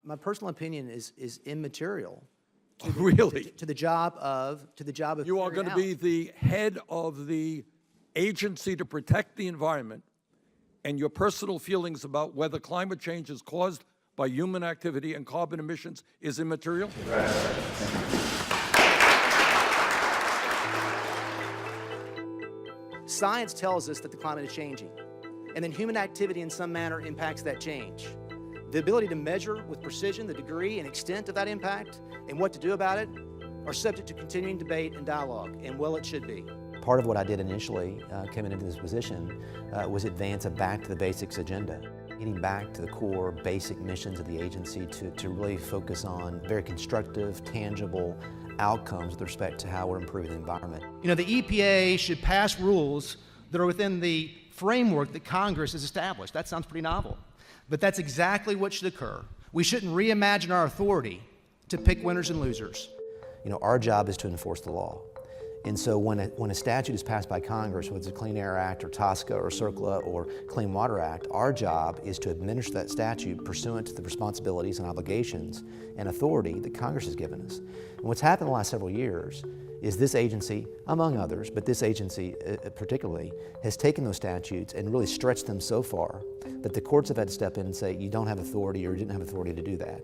My personal opinion is immaterial. Really? To the job of You are going to be the head of the agency to protect the environment, and your personal feelings about whether climate change is caused by human activity and carbon emissions is immaterial? Science tells us that the climate is changing, and then human activity in some manner impacts that change. The ability to measure with precision the degree and extent of that impact and what to do about it are subject to continuing debate and dialogue, and well, it should be. Part of what I did initially coming into this position was advance a back to the basics agenda, getting back to the core basic missions of the agency to really focus on very constructive, tangible outcomes with respect to how we're improving the environment. You know, the EPA should pass rules that are within the framework that Congress has established. That sounds pretty novel, but that's exactly what should occur. We shouldn't reimagine our authority to pick winners and losers. You know, our job is to enforce the law. And so when a statute is passed by Congress, whether it's the Clean Air Act or TSCA or CERCLA or Clean Water Act, our job is to administer that statute pursuant to the responsibilities and obligations and authority that Congress has given us. And what's happened in the last several years is this agency, among others, but this agency particularly, has taken those statutes and really stretched them so far that the courts have had to step in and say, you don't have authority or you didn't have authority to do that.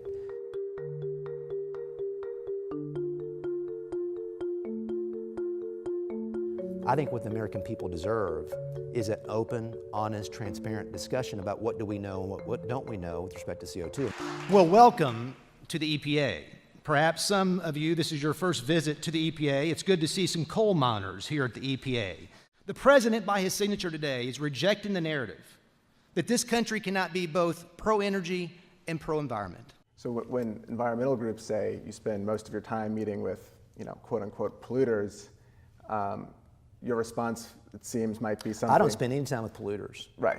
I think what the American people deserve is an open, honest, transparent discussion about what do we know and what don't we know with respect to CO2. Well, welcome to the EPA. Perhaps some of you, this is your first visit to the EPA. It's good to see some coal miners here at the EPA. The President, by his signature today, is rejecting the narrative that this country cannot be both pro-energy and pro-environment. So when environmental groups say you spend most of your time meeting with, quote-unquote polluters, your response, it seems, might be something. I don't spend any time with polluters. Right.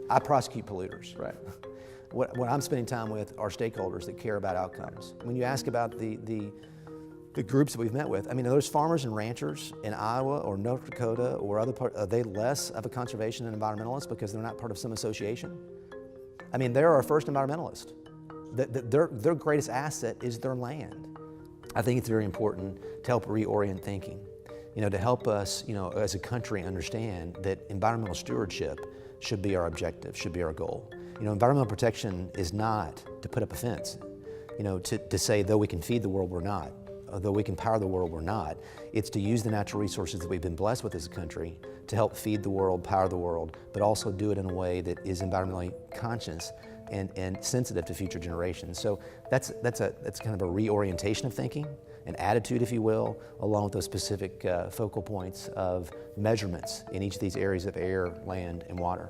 I prosecute polluters. Right. What I'm spending time with are stakeholders that care about outcomes. When you ask about the groups that we've met with, I mean, are those farmers and ranchers in Iowa or North Dakota or other parts, are they less of a conservation and environmentalist because they're not part of some association? I mean, they're our first environmentalist. Their greatest asset is their land. I think it's very important to help reorient thinking. To help us, as a country understand that environmental stewardship should be our objective, should be our goal. Environmental protection is not to put up a fence, to say, though we can feed the world, we're not. Though we can power the world, we're not. It's to use the natural resources that we've been blessed with as a country to help feed the world, power the world, but also do it in a way that is environmentally conscious and sensitive to future generations. So that's kind of a reorientation of thinking, an attitude, if you will, along with those specific focal points of measurements in each of these areas of air, land, and water.